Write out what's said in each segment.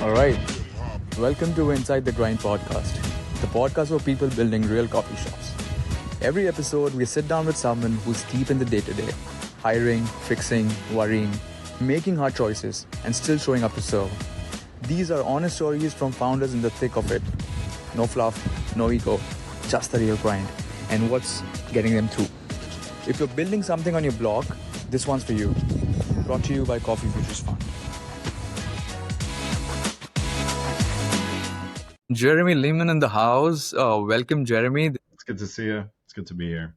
All right. Welcome to Inside the Grind podcast, the podcast for people building real coffee shops. Every episode, we sit down with someone who's deep in the day to day, hiring, fixing, worrying, making hard choices, and still showing up to serve. These are honest stories from founders in the thick of it. No fluff, no ego, just the real grind and what's getting them through. If you're building something on your blog, this one's for you. Brought to you by Coffee Futures Fund. Jeremy Lyman in the house. Welcome, Jeremy. It's good to see you. It's good to be here.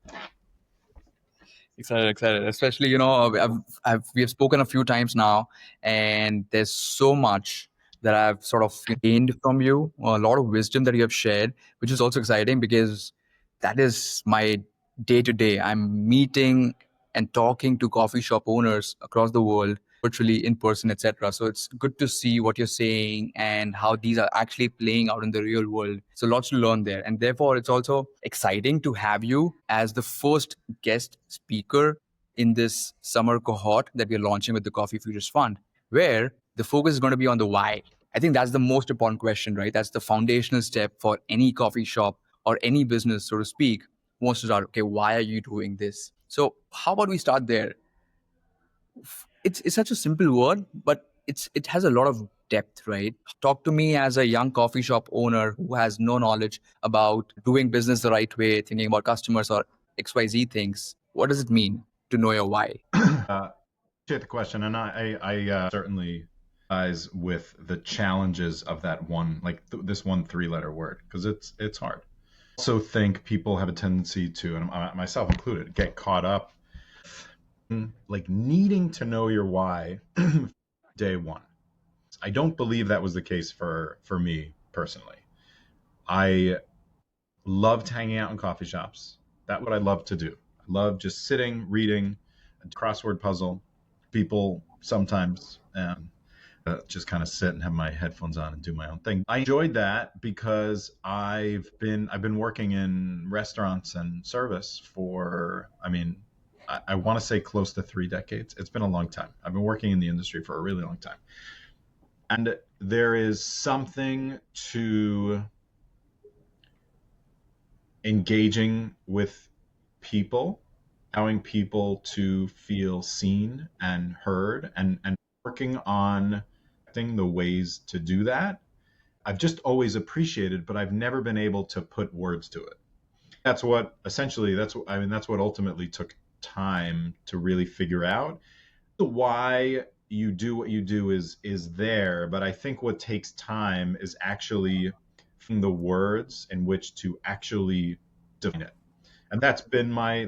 Excited. Especially, we have spoken a few times now, and there's so much that I've sort of gained from you. A lot of wisdom that you have shared, which is also exciting because that is my day to day. I'm meeting and talking to coffee shop owners across the world, virtually, in person, etc. So it's good to see what you're saying and how these are actually playing out in the real world. So lots to learn there. And therefore, it's also exciting to have you as the first guest speaker in this summer cohort that we're launching with the Coffee Futures Fund, where the focus is going to be on the why. I think that's the most important question, right? That's the foundational step for any coffee shop or any business, so to speak, who wants to start, okay, why are you doing this? So how about we start there? It's such a simple word, but it has a lot of depth, right? Talk to me as a young coffee shop owner who has no knowledge about doing business the right way, thinking about customers or XYZ things. What does it mean to know your why? Appreciate the question, and I certainly eyes with the challenges of that one, like this one three-letter word, because it's hard. I also think people have a tendency to, and myself included, get caught up in like needing to know your why day one. I don't believe that was the case for me personally. I loved hanging out in coffee shops. That's what I loved to do. I loved just sitting, reading, a crossword puzzle. People sometimes just kind of sit and have my headphones on and do my own thing. I enjoyed that because I've been working in restaurants and service for, I want to say close to 3 decades. It's been a long time. I've been working in the industry for a really long time. And there is something to engaging with people, allowing people to feel seen and heard, and working on the ways to do that. I've just always appreciated, but I've never been able to put words to it. That's what ultimately took time to really figure out. The why you do what you do is there, but I think what takes time is actually from the words in which to actually define it. And that's been my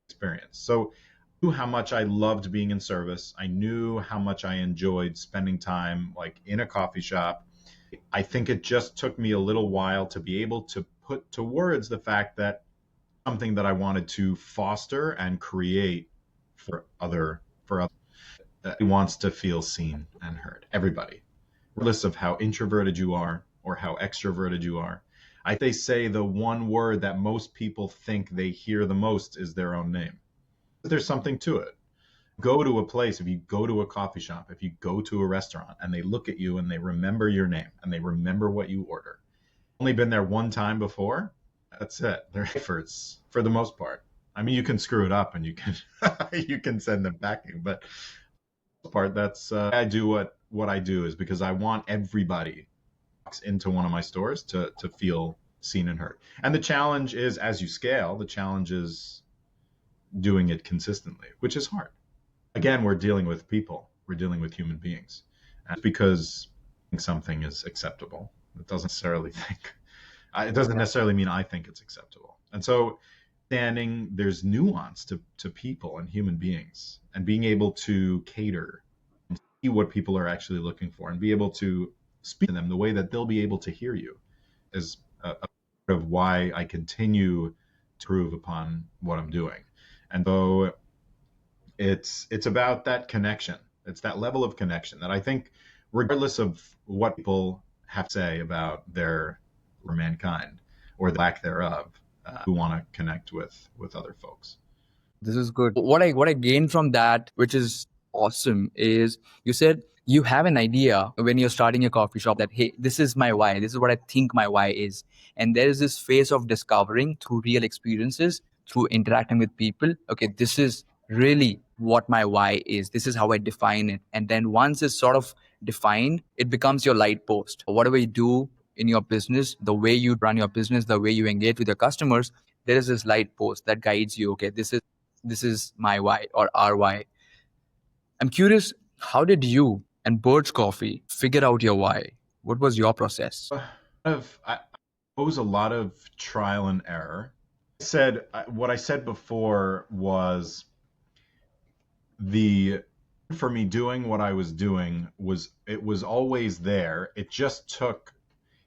experience. So I knew how much I loved being in service. I knew how much I enjoyed spending time like in a coffee shop. I think it just took me a little while to be able to put to words the fact that something that I wanted to foster and create for other that wants to feel seen and heard. Everybody, regardless of how introverted you are or how extroverted you are. They say the one word that most people think they hear the most is their own name. But there's something to it. Go to a place, if you go to a coffee shop, if you go to a restaurant and they look at you and they remember your name and they remember what you order. Only been there one time before, that's it. Their efforts, for the most part. I mean, you can screw it up and you can you can send them packing, but part that's I do what I do is because I want everybody into one of my stores to feel seen and heard. And the challenge is, as you scale, the challenge is doing it consistently, which is hard. Again, we're dealing with people, we're dealing with human beings. And because something is acceptable, it doesn't necessarily mean I think it's acceptable. And so there's nuance to people and human beings, and being able to cater and see what people are actually looking for and be able to speak to them the way that they'll be able to hear you is a part of why I continue to improve upon what I'm doing. And so it's about that connection. It's that level of connection that I think, regardless of what people have to say about their or mankind or the lack thereof, who want to connect with other folks. This is good. What I gained from that, which is awesome, is you said You have an idea when you're starting a coffee shop that, hey, this is my why, this is what I think my why is. And there is this phase of discovering through real experiences, through interacting with people, okay, this is really what my why is, this is how I define it. And then once it's sort of defined, it becomes your light post. Whatever you do in your business, the way you run your business, the way you engage with your customers, there is this light post that guides you, okay, this is my why or our why. I'm curious, how did you and Birch Coffee figure out your why? What was your process? I suppose a lot of trial and error. What I said before was the for me doing what I was doing was it was always there. It just took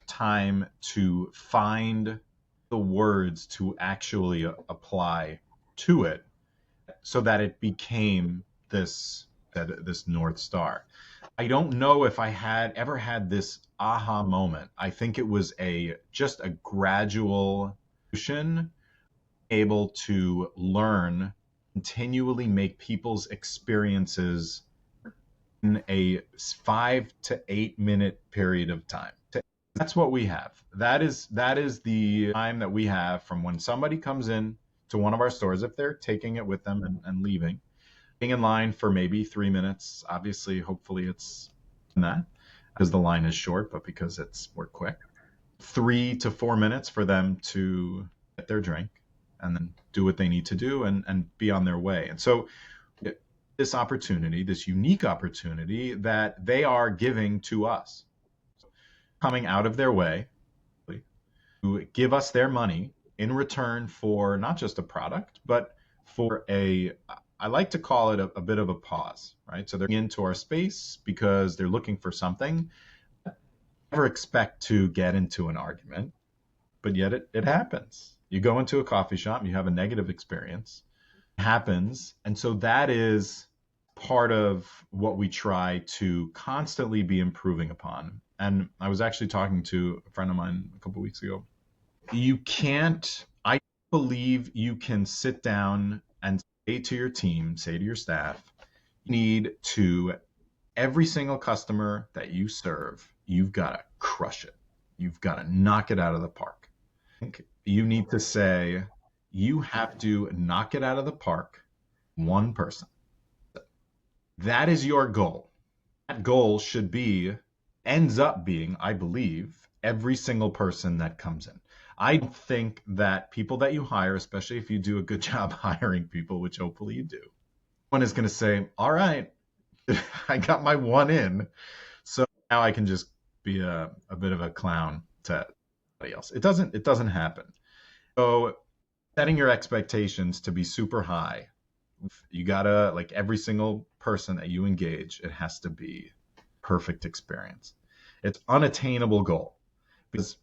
time to find the words to actually apply to it so that it became this North Star. I don't know if I had ever had this aha moment. I think it was just a gradual evolution, able to learn, continually make people's experiences in a 5 to 8 minute period of time. That's what we have. That is the time that we have from when somebody comes in to one of our stores, if they're taking it with them and leaving, being in line for maybe 3 minutes. Obviously, hopefully it's in that because the line is short, but because we're quick. 3 to 4 minutes for them to get their drink and then do what they need to do and be on their way. And so this opportunity, this unique opportunity that they are giving to us, coming out of their way to give us their money in return for not just a product, but for I like to call it a bit of a pause, right? So they're into our space because they're looking for something. Never expect to get into an argument, but yet it happens. You go into a coffee shop, you have a negative experience. It happens. And so that is part of what we try to constantly be improving upon. And I was actually talking to a friend of mine a couple of weeks ago. I believe you can sit down and say to your team, say to your staff, you need to, every single customer that you serve, you've got to crush it. You've got to knock it out of the park. You need to say, you have to knock it out of the park, one person. That is your goal. That goal ends up being, I believe, every single person that comes in. I think that people that you hire, especially if you do a good job hiring people, which hopefully you do, one is going to say, all right, I got my one in, so now I can just be a bit of a clown to everybody else. It doesn't happen. So setting your expectations to be super high, you gotta, like, every single person that you engage, it has to be perfect experience. It's unattainable goal because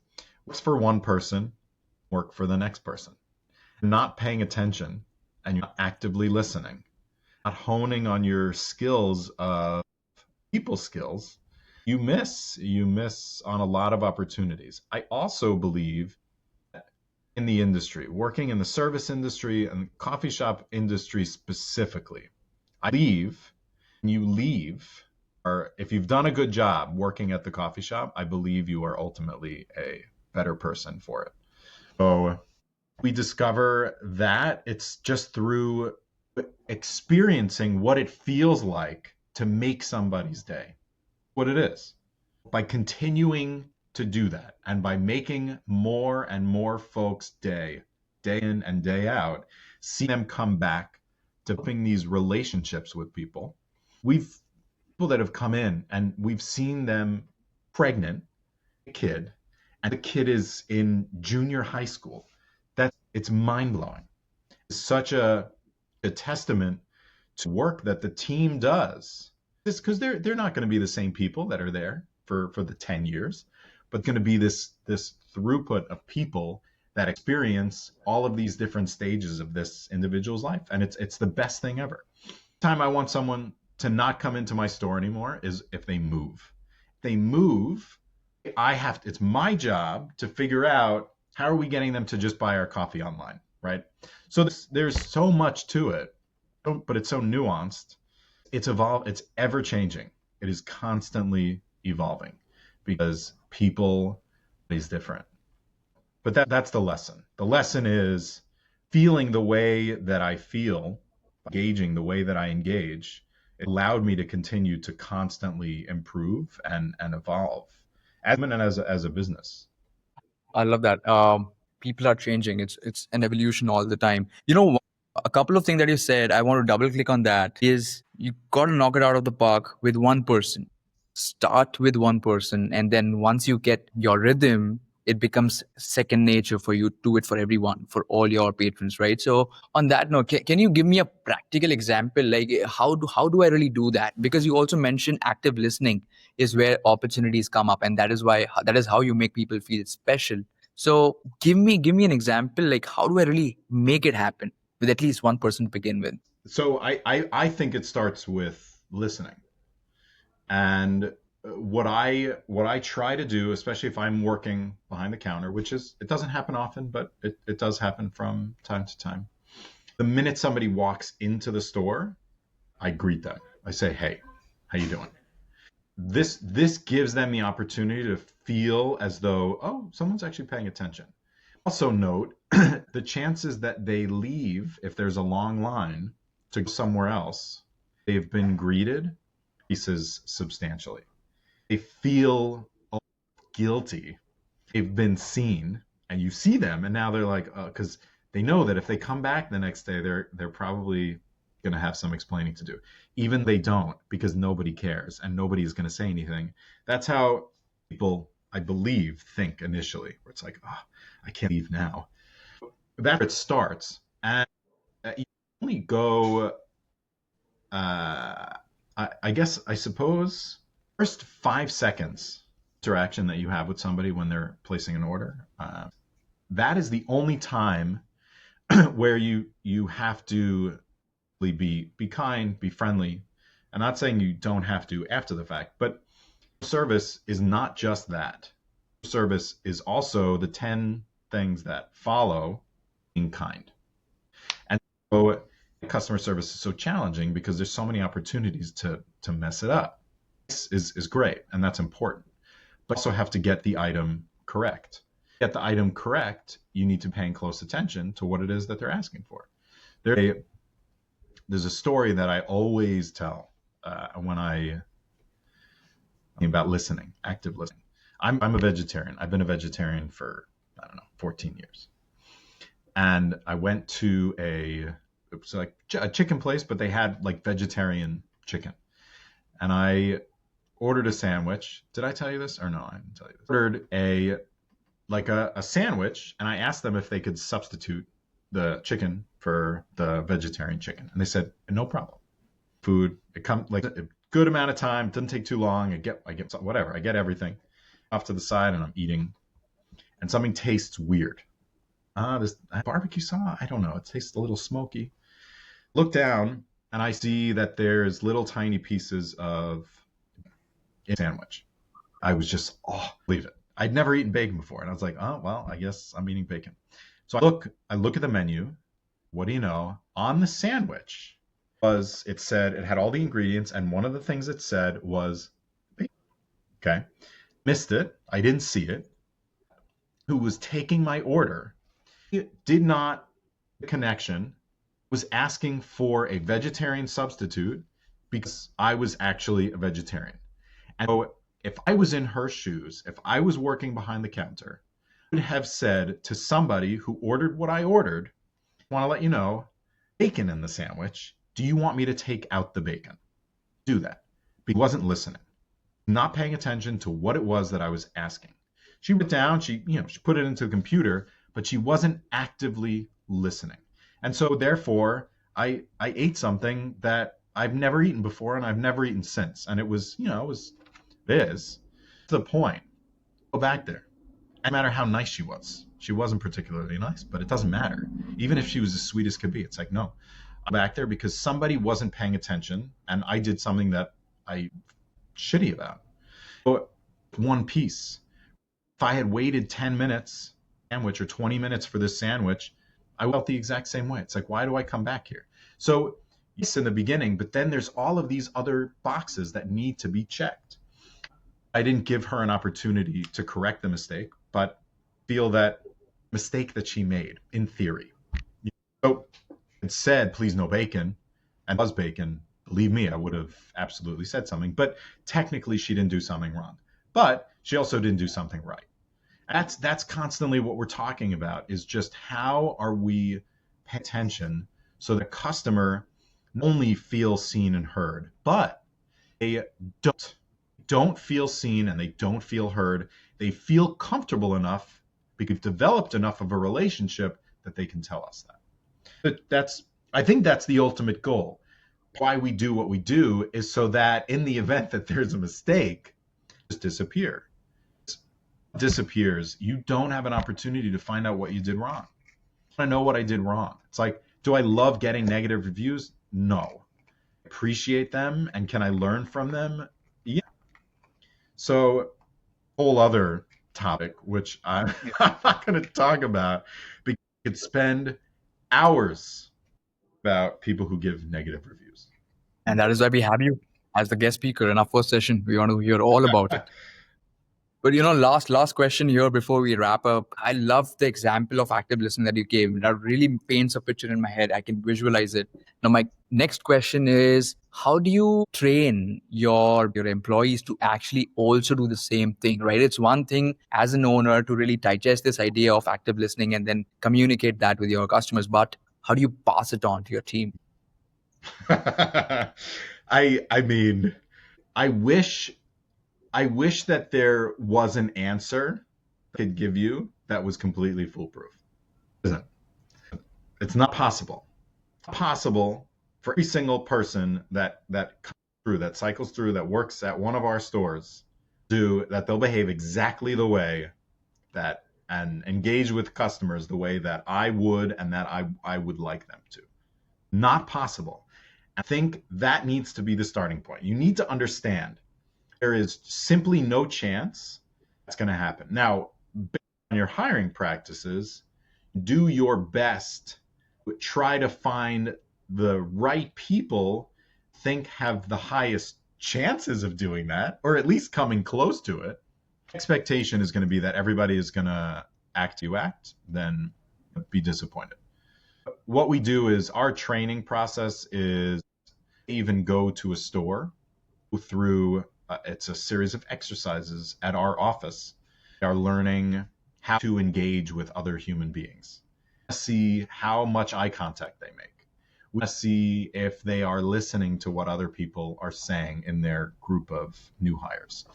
what's for one person work for the next person. Not paying attention and you're not actively listening, not honing on your skills of people skills, you miss on a lot of opportunities. I also believe in the industry, working in the service industry and coffee shop industry specifically, I believe when you leave, or if you've done a good job working at the coffee shop, I believe you are ultimately a better person for it. So we discover that it's just through experiencing what it feels like to make somebody's day, what it is. By continuing to do that and by making more and more folks day in and day out, see them come back, developing these relationships with people. We've people that have come in and we've seen them pregnant, a kid, and the kid is in junior high school. It's mind-blowing. It's such a testament to work that the team does. It's because they're not going to be the same people that are there for the 10 years, but going to be this throughput of people that experience all of these different stages of this individual's life. And it's the best thing ever. Time I want someone to not come into my store anymore is if they move. If they move, it's my job to figure out how are we getting them to just buy our coffee online, right? So there's so much to it, but it's so nuanced. It's evolved. It's ever changing. It is constantly evolving because people is different. But that's the lesson. The lesson is feeling the way that I feel, engaging the way that I engage. It allowed me to continue to constantly improve and evolve as and as a business. I love that. People are changing. It's an evolution all the time. A couple of things that you said, I want to double click on that. Is you got to knock it out of the park with one person. Start with one person, and then once you get your rhythm, it becomes second nature for you to do it for everyone, for all your patrons, right? So on that note, can you give me a practical example, like how do I really do that? Because you also mentioned active listening is where opportunities come up, and that is how you make people feel special. So give me an example, like how do I really make it happen with at least one person to begin with? So I think it starts with listening. And what I try to do, especially if I'm working behind the counter, which is it doesn't happen often, but it does happen from time to time. The minute somebody walks into the store, I greet them. I say, "Hey, how you doing?" This gives them the opportunity to feel as though, oh, someone's actually paying attention. Also note the chances that they leave if there's a long line to go somewhere else, they've been greeted, increases substantially. They feel guilty. They've been seen, and you see them, and now they're like, because they know that if they come back the next day, they're probably going to have some explaining to do. Even they don't, because nobody cares and nobody is going to say anything. That's how people, I believe, think initially, where it's like, oh, I can't leave now. That's where it starts, and you only go. I guess I suppose first 5 seconds interaction that you have with somebody when they're placing an order. That is the only time where you have to be kind, be friendly. I'm not saying you don't have to after the fact, but service is not just that. Service is also the 10 things that follow being kind. And so customer service is so challenging because there's so many opportunities to mess it up. This is great, and that's important. But also have to get the item correct. Get the item correct, you need to pay close attention to what it is that they're asking for. There's a story that I always tell when I about listening, active listening. I'm a vegetarian. I've been a vegetarian for, I don't know, 14 years. And I went to it was like a chicken place, but they had like vegetarian chicken. And I ordered a sandwich. Did I tell you this or no? I didn't tell you this. Ordered a sandwich, and I asked them if they could substitute the chicken for the vegetarian chicken, and they said no problem. Food, it comes like a good amount of time, doesn't take too long. I get whatever, I get everything off to the side, and I'm eating, and something tastes weird. This barbecue sauce, I don't know, it tastes a little smoky. Look down, and I see that there's little tiny pieces of sandwich. I was just, leave it. I'd never eaten bacon before, and I was like, oh well, I guess I'm eating bacon. So I look at the menu. What do you know? On the sandwich it said it had all the ingredients, and one of the things it said was bacon. Okay, missed it. I didn't see it. Who was taking my order? He did not connection. Was asking for a vegetarian substitute because I was actually a vegetarian. And so if I was in her shoes, if I was working behind the counter, I would have said to somebody who ordered what I ordered, I want to let you know, bacon in the sandwich. Do you want me to take out the bacon? Do that. But he wasn't listening, not paying attention to what it was that I was asking. She wrote down, she put it into the computer, but she wasn't actively listening. And so therefore, I ate something that I've never eaten before and I've never eaten since. And it was this. To the point. Go back there. No matter how nice she was. She wasn't particularly nice, but it doesn't matter. Even if she was as sweet as could be, it's like, no. I'm back there because somebody wasn't paying attention and I did something that I shitty about. So one piece. If I had waited 10 minutes sandwich or 20 minutes for this sandwich, I felt the exact same way. It's like, why do I come back here? So yes in the beginning, but then there's all of these other boxes that need to be checked. I didn't give her an opportunity to correct the mistake, but feel that mistake that she made, in theory. So it said, please no bacon, and was bacon. Believe me, I would have absolutely said something. But technically, she didn't do something wrong. But she also didn't do something right. That's constantly what we're talking about, is just how are we paying attention so the customer not only feels seen and heard, but they don't feel seen and they don't feel heard. They feel comfortable enough because we've developed enough of a relationship that they can tell us that. I think that's the ultimate goal. Why we do what we do is so that in the event that there's a mistake, just disappears. You don't have an opportunity to find out what you did wrong. I want to know what I did wrong. It's like, do I love getting negative reviews? No. Appreciate them, and can I learn from them? Yeah. So, whole other topic, which I'm not going to talk about, because we could spend hours about people who give negative reviews. And that is why we have you as the guest speaker in our first session. We want to hear all about it. But last question here before we wrap up. I love the example of active listening that you gave. That really paints a picture in my head. I can visualize it. Now, my next question is, how do you train your employees to actually also do the same thing, right? It's one thing as an owner to really digest this idea of active listening and then communicate that with your customers. But how do you pass it on to your team? I mean, I wish that there was an answer I could give you that was completely foolproof. It isn't. It's not possible. It's not possible for every single person that comes through, that cycles through, that works at one of our stores, that they'll behave exactly the way that and engage with customers the way that I would and that I would like them to. Not possible. I think that needs to be the starting point. You need to understand there is simply no chance that's going to happen. Now, based on your hiring practices, do your best, try to find the right people think have the highest chances of doing that, or at least coming close to it. Expectation is going to be that everybody is going to act, then be disappointed. What we do is our training process is even go to a store, go through it's a series of exercises at our office. They are learning how to engage with other human beings, see how much eye contact they make. We want to see if they are listening to what other people are saying in their group of new hires.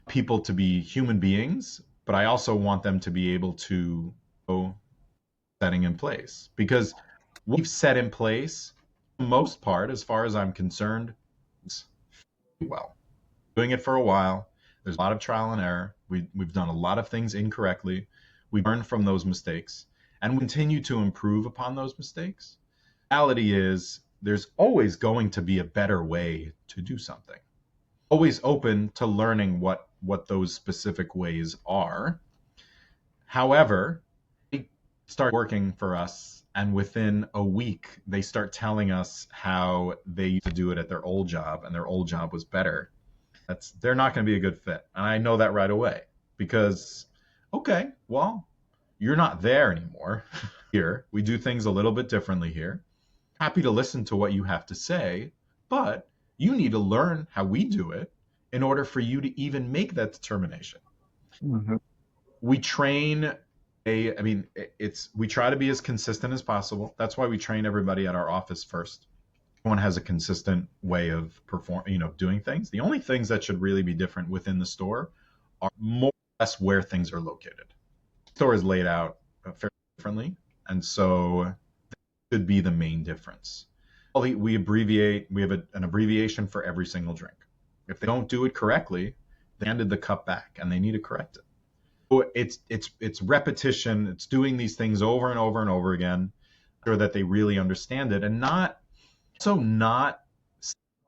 People to be human beings, but I also want them to be able to go setting in place, because what we've set in place, for the most part, as far as I'm concerned, is well. Doing it for a while. There's a lot of trial and error. We've done a lot of things incorrectly. We learn from those mistakes and we continue to improve upon those mistakes. The reality is there's always going to be a better way to do something. Always open to learning what those specific ways are. However, they start working for us, and within a week, they start telling us how they used to do it at their old job, and their old job was better. They're not going to be a good fit. And I know that right away, because, okay, well, you're not there anymore. Here, we do things a little bit differently here. Happy to listen to what you have to say, but you need to learn how we do it in order for you to even make that determination. Mm-hmm. We train we try to be as consistent as possible. That's why we train everybody at our office first. Everyone has a consistent way of doing things. The only things that should really be different within the store are more or less where things are located. The store is laid out fairly differently, and so that should be the main difference. We abbreviate. We have an abbreviation for every single drink. If they don't do it correctly, they handed the cup back, and they need to correct it. So it's repetition. It's doing these things over and over and over again, so that they really understand it, and not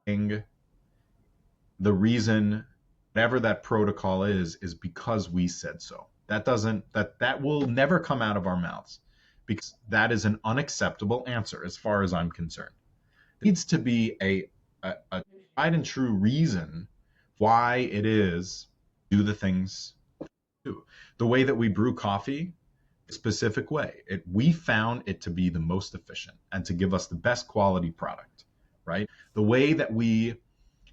saying the reason whatever that protocol is because we said so. That will never come out of our mouths, because that is an unacceptable answer as far as I'm concerned. needs to be a tried and true reason why it is do the things do. The way that we brew coffee, a specific way. We found it to be the most efficient and to give us the best quality product, right? The way that we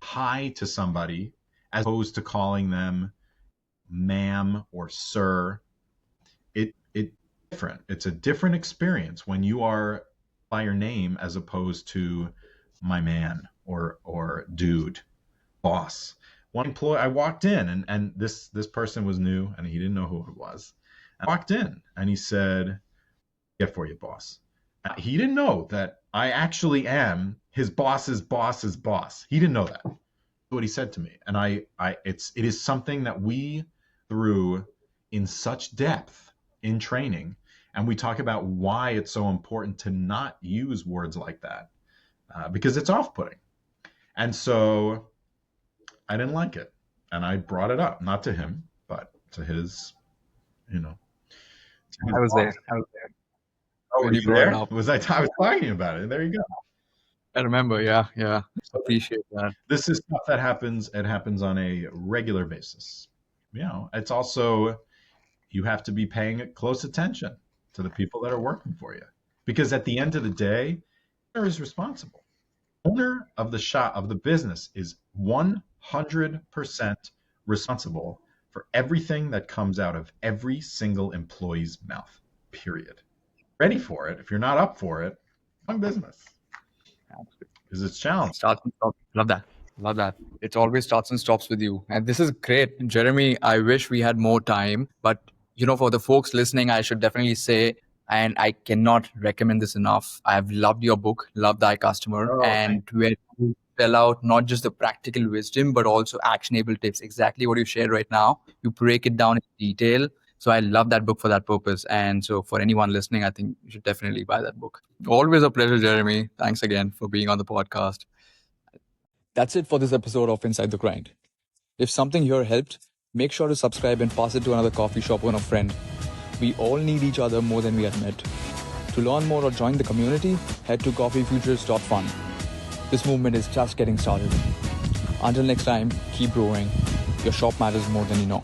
hi to somebody as opposed to calling them ma'am or sir, it different. It's a different experience when you are by your name as opposed to my man or dude, boss. One employee, I walked in and this person was new and he didn't know who it was. I walked in and he said, "Get for you, boss." He didn't know that I actually am his boss's boss's boss. He didn't know that. That's what he said to me, and it is something that we through in such depth in training, and we talk about why it's so important to not use words like that because it's off-putting. And so I didn't like it, and I brought it up, not to him, but to his, to his I was boss. there. I was there. Oh, When were you you brought it there? up. I was talking about it. There you go. I remember. Yeah. Appreciate that. This is stuff that happens. It happens on a regular basis. It's also you have to be paying close attention to the people that are working for you, because at the end of the day, the owner is responsible. Owner of the shop of the business is 100% responsible for everything that comes out of every single employee's mouth. Period. Ready for it. If you're not up for it, wrong business. Because it's challenging. Starts and stops. Love that. It always starts and stops with you. And this is great. Jeremy, I wish we had more time. But, for the folks listening, I should definitely say, and I cannot recommend this enough. I've loved your book, Love Thy Customer, Oh, and where you spell out not just the practical wisdom, but also actionable tips. Exactly what you shared right now. You break it down in detail. So I love that book for that purpose. And so for anyone listening, I think you should definitely buy that book. Always a pleasure, Jeremy. Thanks again for being on the podcast. That's it for this episode of Inside the Grind. If something here helped, make sure to subscribe and pass it to another coffee shop or a friend. We all need each other more than we admit. To learn more or join the community, head to coffeefutures.fun. This movement is just getting started. Until next time, keep growing. Your shop matters more than you know.